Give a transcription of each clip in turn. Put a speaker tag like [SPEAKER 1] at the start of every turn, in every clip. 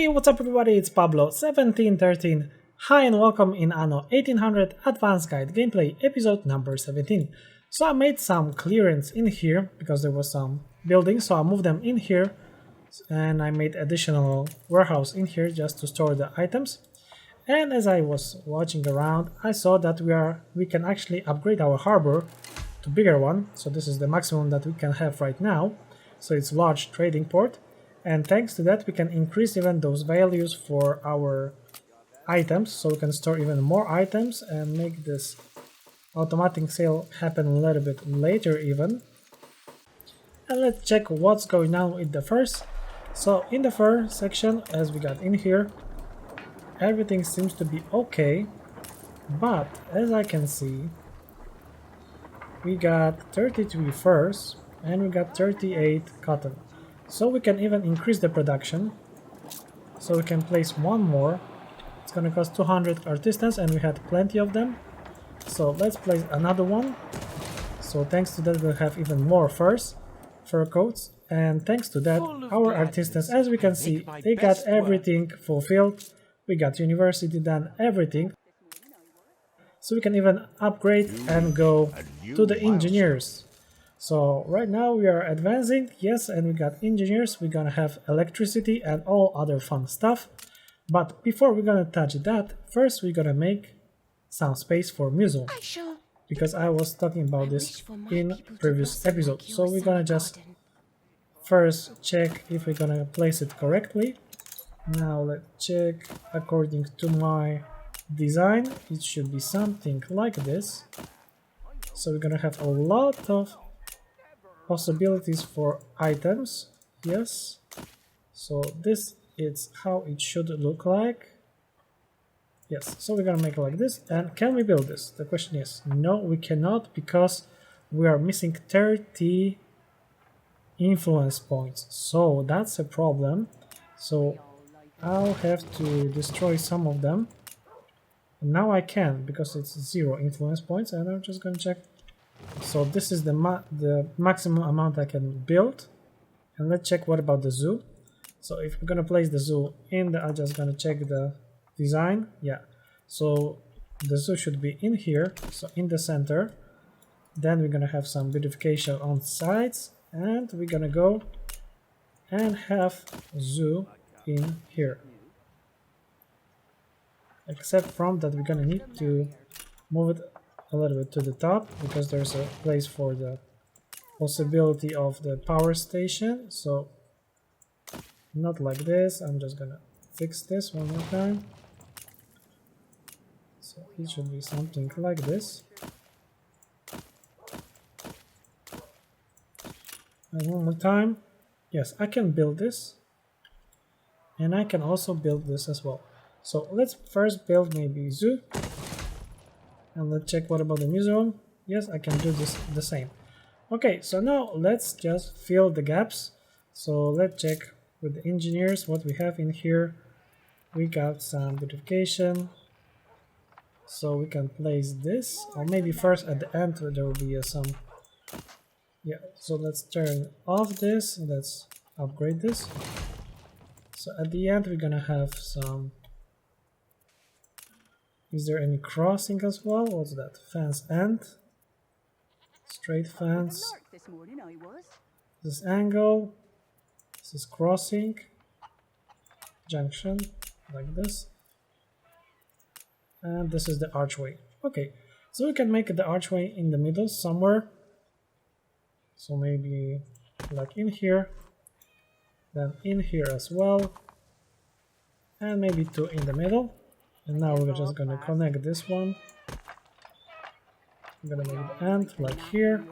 [SPEAKER 1] Hey, what's up everybody, it's Pablo1713. Hi and welcome in Anno 1800 Advanced Guide Gameplay episode number 17. So I made some clearance in here because there was some buildings, so I moved them in here and I made additional warehouse in here just to store the items. And as I was watching around, I saw that we can actually upgrade our harbor to bigger one. So this is the maximum that we can have right now. So it's large trading port. And thanks to that we can increase even those values for our items, so we can store even more items and make this automatic sale happen a little bit later even. And let's check what's going on with the furs. So in the fur section, as we got in here, everything seems to be okay, but as I can see, we got 33 furs and we got 38 cotton. So we can even increase the production, so we can place one more. It's gonna cost 200 artisans and we had plenty of them, so let's place another one. So thanks to that we'll have even more fur coats, and thanks to that our artisans, as we can see, they got everything fulfilled. We got university done, everything, so we can even upgrade and go to the engineers. So right now we are advancing, yes, and we got engineers, we're gonna have electricity and all other fun stuff. But before we're gonna touch that, first we're gonna make some space for museum, because I was talking about this in previous episode. So we're gonna just first check if we're gonna place it correctly. Now let's check. According to my design, it should be something like this. So we're gonna have a lot of possibilities for items, yes. So this is how it should look like. Yes, so we're gonna make it like this. And can we build this? The question is no, we cannot, because we are missing 30 influence points, so that's a problem. So I'll have to destroy some of them. And now I can, because it's 0 influence points, and I'm just gonna check. So this is the maximum amount I can build. And let's check what about the zoo. So if we're gonna place the zoo in I'm just gonna check the design. Yeah, so the zoo should be in here, so in the center. Then we're gonna have some beautification on sides, and we're gonna go and have zoo in here. Except from that we're gonna need to move it a little bit to the top, because there's a place for the possibility of the power station. So not like this. I'm just gonna fix this one more time. So it should be something like this. And one more time. Yes, I can build this, and I can also build this as well. So let's first build maybe zoo. And let's check what about the museum. Yes, I can do this the same. Okay, so now let's just fill the gaps. So let's check with the engineers what we have in here. We got some beautification, so we can place this, or maybe first at the end there will be some. Yeah, so let's turn off this, let's upgrade this. So at the end we're gonna have some. Is there any crossing as well? What's that? Fence end. Straight fence. This angle. This is crossing. Junction. Like this. And this is the archway. Okay. So we can make the archway in the middle somewhere. So maybe like in here. Then in here as well. And maybe 2 in the middle. And now we're just gonna connect this one. I'm gonna make the end like here.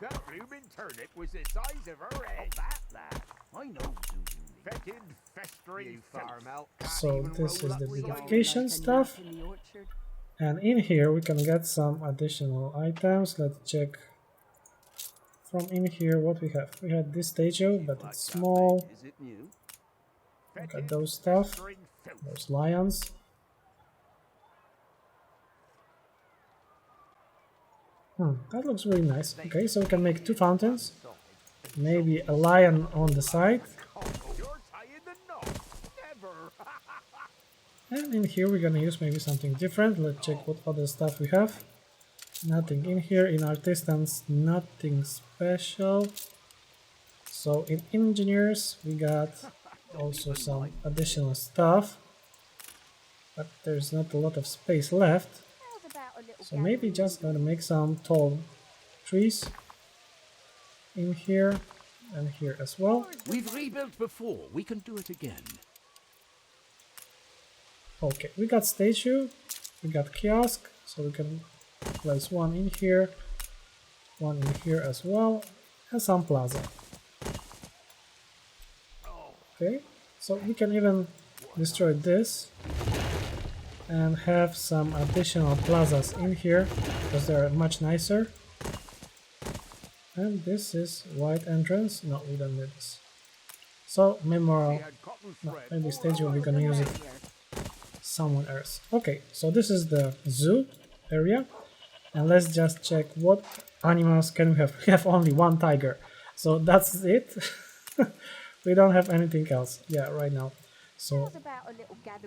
[SPEAKER 2] That blooming turnip was the size of her head. That lad, I know. Fetid, festering farm out.
[SPEAKER 1] So this is the beautification stuff. And in here we can get some additional items. Let's check from in here what we have. We have this statue, but it's small. Look at those stuff, those lions. That looks really nice. Okay, so we can make 2 fountains. maybe a lion on the side.
[SPEAKER 2] You're tying the knot. Never.
[SPEAKER 1] And in here we're gonna use maybe something different. Let's check what other stuff we have. Nothing in here. In artisans, nothing special. So in engineers we got also some additional stuff, but there's not a lot of space left. So maybe just gonna make some tall trees in here and here as well.
[SPEAKER 3] We've rebuilt before. We can do it again.
[SPEAKER 1] Okay, we got statue, we got kiosk, so we can place one in here as well, and some plaza. Okay, so we can even destroy this and have some additional plazas in here because they're much nicer. And this is white entrance. No, we don't need this. So memorial, no, maybe statue we're gonna use it somewhere else. Okay, so this is the zoo area, and let's just check what animals can we have. We have only one tiger, so that's it. We don't have anything else, yeah, right now. So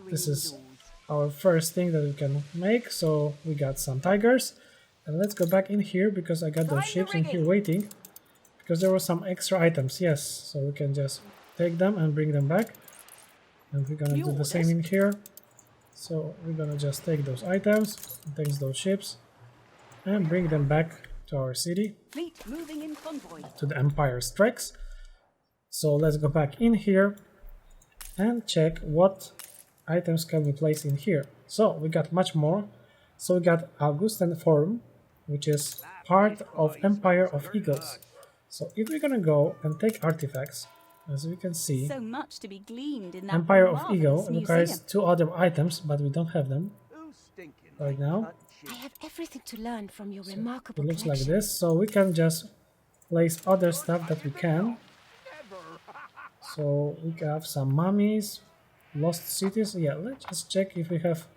[SPEAKER 1] this is our first thing that we can make. So we got some tigers, and let's go back in here because I got those ships in here waiting because there were some extra items. Yes, so we can just take them and bring them back, and we're gonna do the same in here. So we're gonna just take those items, take those ships, and bring them back to our city,
[SPEAKER 4] Fleet moving in convoy.
[SPEAKER 1] to the Empire's tracks. So let's go back in here and check what items can we place in here. So we got much more. So we got Augustan Forum, which is part of Empire of Eagles. So if we're gonna go and take artifacts, as we can see,
[SPEAKER 4] So much to be gleaned in that
[SPEAKER 1] Empire of
[SPEAKER 4] marvelous
[SPEAKER 1] Eagle requires
[SPEAKER 4] museum.
[SPEAKER 1] 2 other items, but we don't have them
[SPEAKER 2] Who's stinking
[SPEAKER 1] right now.
[SPEAKER 5] I have everything to learn from your
[SPEAKER 1] It
[SPEAKER 5] remarkable
[SPEAKER 1] looks like
[SPEAKER 5] collection.
[SPEAKER 1] this, so we can just place other stuff that we can. So we have some mummies, lost cities. Yeah, let's just check if we have.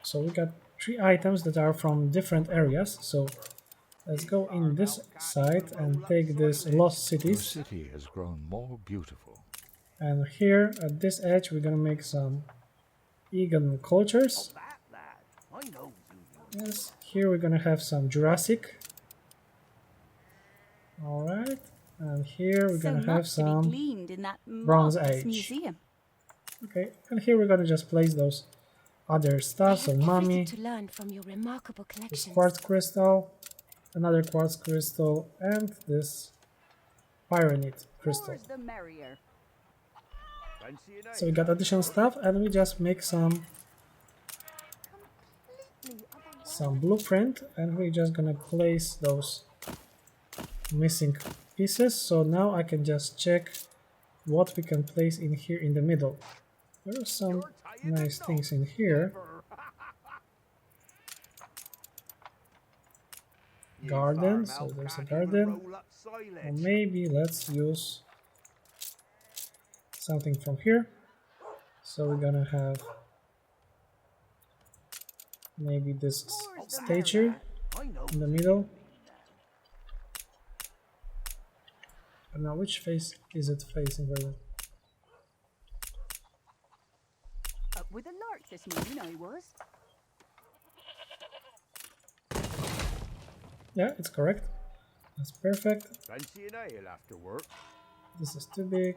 [SPEAKER 1] So we got 3 items that are from different areas. So let's go in this side and take this lost
[SPEAKER 6] Your
[SPEAKER 1] cities.
[SPEAKER 6] city has grown more beautiful.
[SPEAKER 1] And here at this edge we're gonna make some Egan cultures.
[SPEAKER 2] that lad? I know Zulu.
[SPEAKER 1] Yes, here we're gonna have some Jurassic. Alright, and here we're
[SPEAKER 4] So
[SPEAKER 1] gonna have
[SPEAKER 4] much to be
[SPEAKER 1] some.
[SPEAKER 4] gleaned in that
[SPEAKER 1] Bronze
[SPEAKER 4] marvelous
[SPEAKER 1] Age.
[SPEAKER 4] museum.
[SPEAKER 1] Okay, and here we're gonna just place those other
[SPEAKER 5] I
[SPEAKER 1] stuff. So
[SPEAKER 5] have
[SPEAKER 1] mummy,
[SPEAKER 5] everything to learn from your remarkable
[SPEAKER 1] this
[SPEAKER 5] collection.
[SPEAKER 1] quartz crystal, another quartz crystal, and this pyranid crystal.
[SPEAKER 4] More's the merrier.
[SPEAKER 2] Fancy an
[SPEAKER 1] So we got additional stuff, and we just make some blueprint, and we're just gonna place those missing pieces. So now I can just check what we can place in here in the middle. There are some nice things in here. Garden, so there's a garden. Or maybe let's use something from here. So we're gonna have maybe this statue in the middle. And now which face is it facing right now?
[SPEAKER 4] Up with a lark this morning, I was.
[SPEAKER 1] Yeah, it's correct. That's perfect.
[SPEAKER 2] Fancy an ale after work.
[SPEAKER 1] This is too big.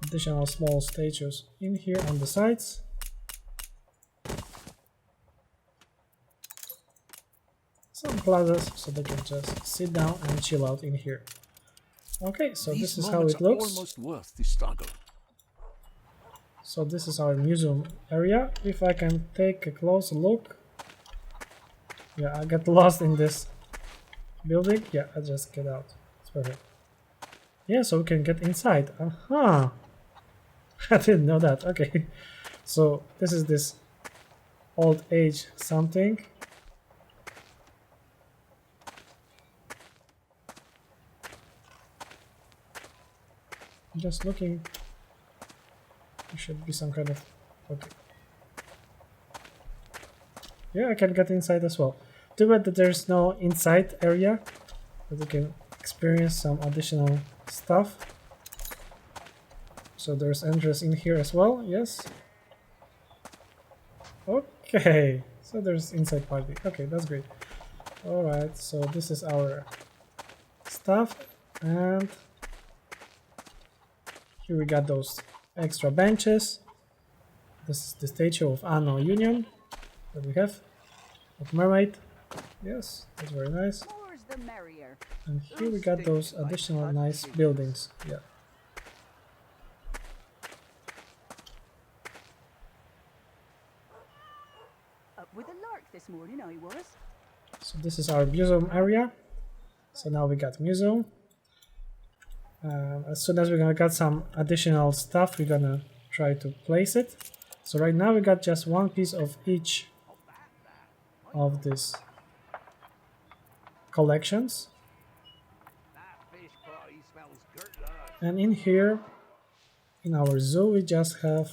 [SPEAKER 1] Additional small statues in here on the sides. Some plazas so they can just sit down and chill out in here. Okay, so
[SPEAKER 3] These
[SPEAKER 1] this is how
[SPEAKER 3] moments
[SPEAKER 1] it
[SPEAKER 3] are
[SPEAKER 1] looks.
[SPEAKER 3] almost worth the struggle.
[SPEAKER 1] So this is our museum area. If I can take a close look. Yeah, I got lost in this building. Yeah, I just get out. It's perfect. Yeah, so we can get inside. Uh-huh. I didn't know that. Okay. So this is this old age something. I'm just looking. There should be some kind of Okay. Yeah, I can get inside as well. Too bad that there's no inside area, but we can experience some additional stuff. So there's entrance in here as well, yes. Okay, so there's inside party. Okay, that's great. Alright, so this is our stuff, and here we got those extra benches. This is the statue of Anno Union that we have, of Mermaid. Yes, that's very nice.
[SPEAKER 4] More's the merrier.
[SPEAKER 1] And here we got those additional nice buildings. Yeah.
[SPEAKER 4] Up with a lark this morning, I was.
[SPEAKER 1] So this is our museum area. So now we got museum. As soon as we're gonna get some additional stuff, we're gonna try to place it. So right now we got just one piece of each of these collections.
[SPEAKER 2] That fish pie smells good, lad.
[SPEAKER 1] And in here, in our zoo, we just have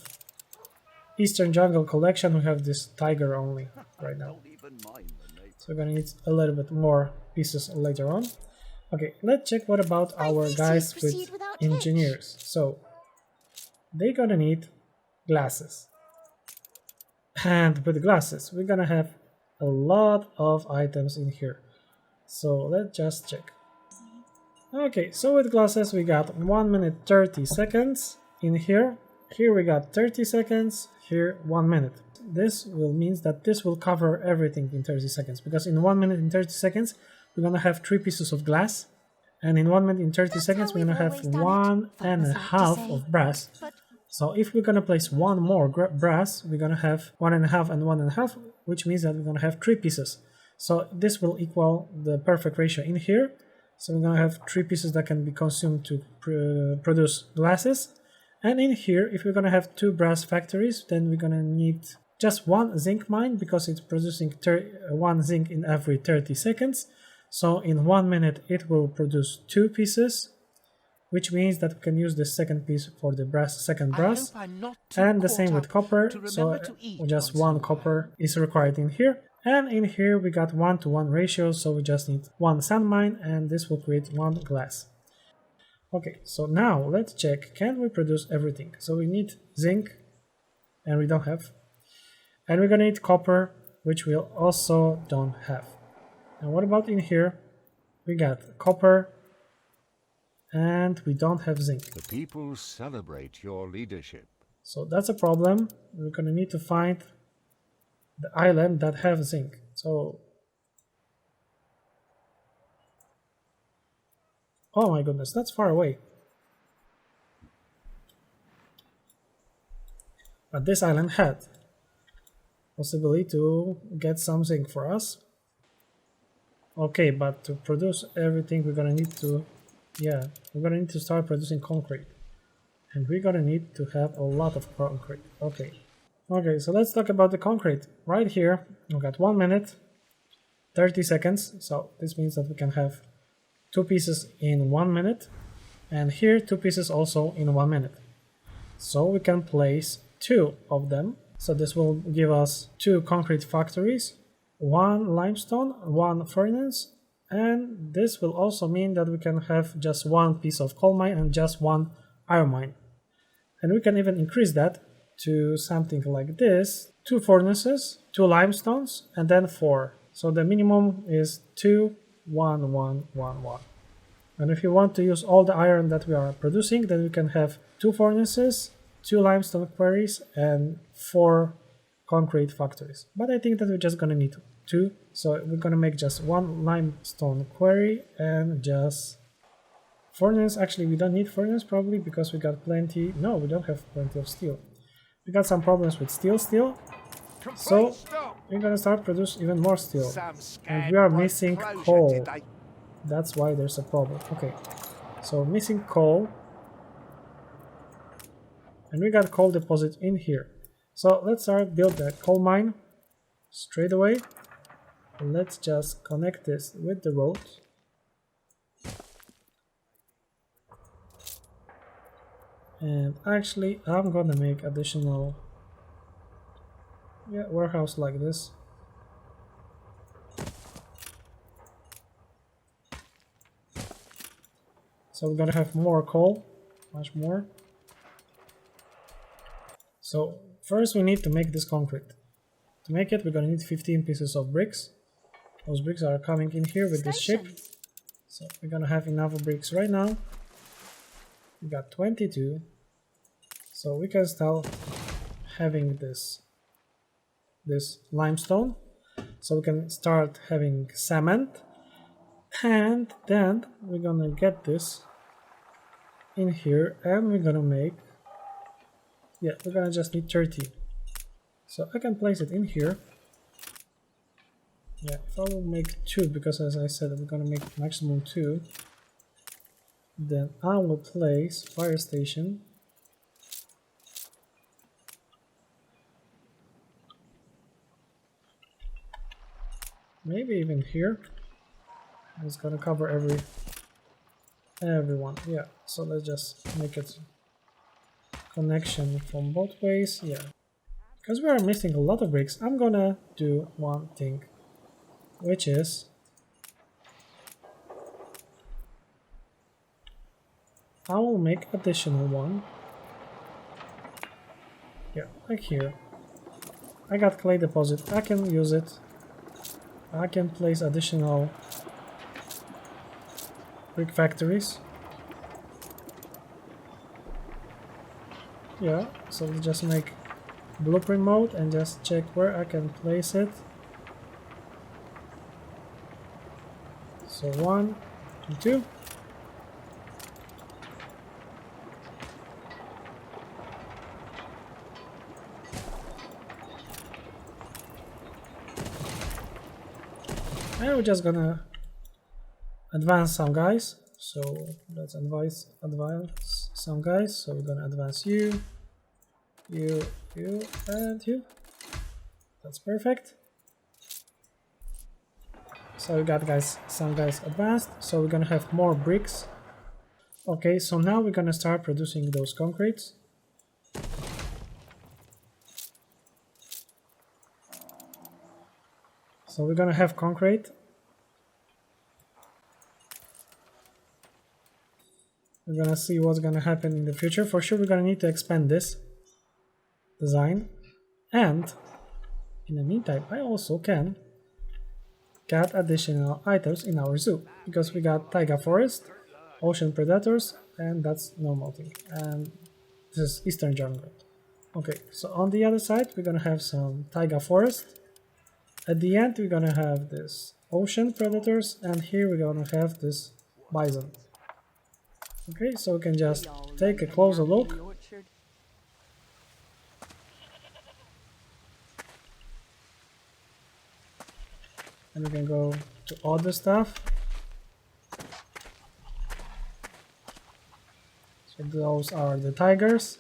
[SPEAKER 1] Eastern Jungle collection. We have this tiger only right now.
[SPEAKER 2] Don't even mind the name.
[SPEAKER 1] So we're gonna need a little bit more pieces later on. Okay, let's check what about our guys with
[SPEAKER 5] proceed without
[SPEAKER 1] engineers. So they're gonna need glasses. And with glasses, we're gonna have a lot of items in here. So let's just check. Okay, so with glasses we got 1 minute 30 seconds in here. Here we got 30 seconds, here 1 minute. This will means that this will cover everything in 30 seconds, because in 1 minute and 30 seconds we're gonna have 3 pieces of glass, and in 1 minute and 30 seconds we're gonna have 1.5 of brass. So if we're gonna place one more brass, we're gonna have 1.5 and 1.5, which means that we're gonna have 3 pieces. So this will equal the perfect ratio in here. So we're gonna have 3 pieces that can be consumed to produce glasses. And in here, if we're gonna have 2 brass factories, then we're gonna need just 1 zinc mine, because it's producing 1 zinc in every 30 seconds. So in 1 minute it will produce 2 pieces, which means that we can use the second piece for the second brass. And the same with copper, so just 1 copper is required in here. And in here we got 1-to-1 ratio, so we just need 1 sand mine, and this will create 1 glass. Okay, so now let's check, can we produce everything? So we need zinc, and we don't have. And we're gonna need copper, which we also don't have. And what about in here? We got copper, and we don't have zinc.
[SPEAKER 6] The people celebrate your leadership.
[SPEAKER 1] So that's a problem. We're gonna need to find the island that have zinc. So, oh my goodness, that's far away. But this island had possibility to get some zinc for us. Okay, but to produce everything we're gonna need to, we're gonna need to start producing concrete. And we're gonna need to have a lot of concrete. Okay, so let's talk about the concrete. Right here, we got 1 minute, 30 seconds. So this means that we can have 2 pieces in 1 minute. And here 2 pieces also in 1 minute. So we can place 2 of them. So this will give us 2 concrete factories, 1 limestone, 1 furnace. And this will also mean that we can have just 1 piece of coal mine and just 1 iron mine. And we can even increase that to something like this: 2 furnaces, 2 limestones, and then 4. So the minimum is 2, 1, 1, 1, 1. And if you want to use all the iron that we are producing, then we can have 2 furnaces, 2 limestone quarries, and 4 concrete factories. But I think that we're just gonna need 2. So we're gonna make just 1 limestone quarry and just furnace. Actually, we don't need furnace probably, because we got plenty. No, we don't have plenty of steel. We got some problems with steel still, so we're gonna start produce even more steel. And we are missing coal. That's why there's a problem. Okay, so missing coal, and we got coal deposit in here. So let's start build the coal mine straight away. Let's just connect this with the road. And actually, I'm gonna make additional Yeah, warehouse like this. So we're gonna have more coal, much more. So first we need to make this concrete. To make it, we're gonna need 15 pieces of bricks. Those bricks are coming in here with this ship.
[SPEAKER 4] Stations.
[SPEAKER 1] So we're gonna have enough bricks right now. We got 22. So we can start having this limestone. So we can start having cement. And then we're gonna get this in here and we're gonna make, yeah, we're gonna just need 30. So I can place it in here. Yeah, if I will make 2, because as I said we're gonna make maximum 2, then I will place fire station maybe even here. It's gonna cover everyone. Yeah, so let's just make it connection from both ways. Yeah, because we are missing a lot of bricks, I'm gonna do one thing, which is I will make additional one. Yeah, like here. I got clay deposit, I can use it. I can place additional brick factories. Yeah, so we just make blueprint mode and just check where I can place it. So 1 and 2. And we're just gonna advance some guys. So let's advance some guys. So we're gonna advance you, you, and you. That's perfect. So we got some guys advanced. So we're gonna have more bricks. Okay, so now we're gonna start producing those concretes. So we're gonna have concrete. We're gonna see what's gonna happen in the future. For sure we're gonna need to expand this design. And in the meantime I also can get additional items in our zoo, because we got taiga forest, ocean predators, and that's normal thing. And this is eastern jungle. Okay, so on the other side we're gonna have some taiga forest. At the end we're gonna have this ocean predators, and here we're gonna have this bison. Okay, so we can just take a closer look. And we can go to other stuff. So those are the tigers.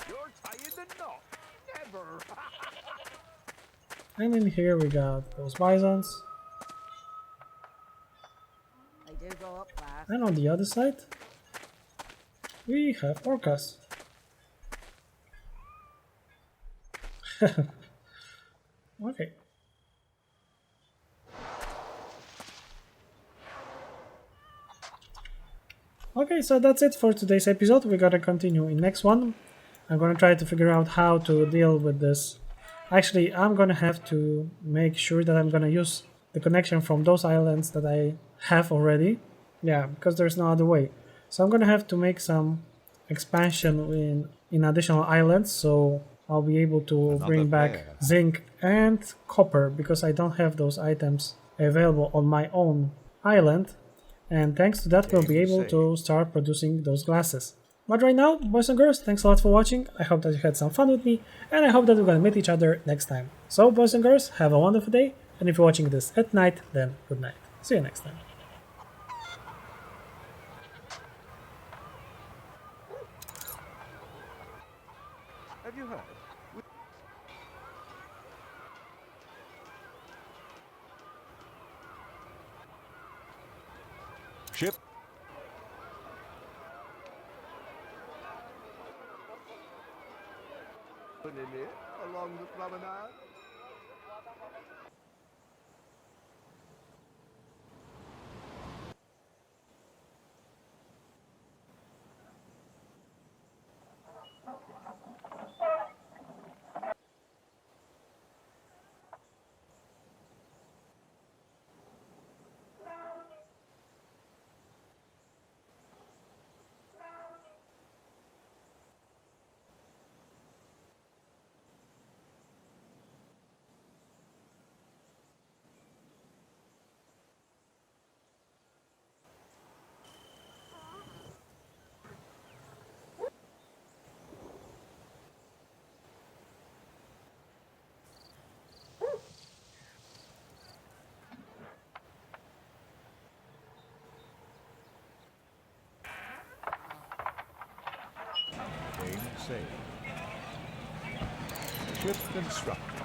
[SPEAKER 2] You're tying the knot. Never.
[SPEAKER 1] And in here we got those bisons.
[SPEAKER 4] They do go up fast.
[SPEAKER 1] And on the other side we have orcas. Okay. Okay, so that's it for today's episode. We gotta continue in next one. I'm gonna try to figure out how to deal with this. Actually, I'm gonna have to make sure that I'm gonna use the connection from those islands that I have already. Yeah, because there's no other way. So I'm gonna have to make some expansion in additional islands, so I'll be able to bring back
[SPEAKER 6] player.
[SPEAKER 1] zinc and copper, because I don't have those items available on my own island. And thanks to that we'll be able to start producing those glasses. But right now, boys and girls, thanks a lot for watching. I hope that you had some fun with me, and I hope that we're gonna meet each other next time. So boys and girls, have a wonderful day, and if you're watching this at night, then good night. See you next time.
[SPEAKER 2] Have you heard?
[SPEAKER 6] Ship
[SPEAKER 2] In it along the promenade.
[SPEAKER 3] Game saved. Ship constructed.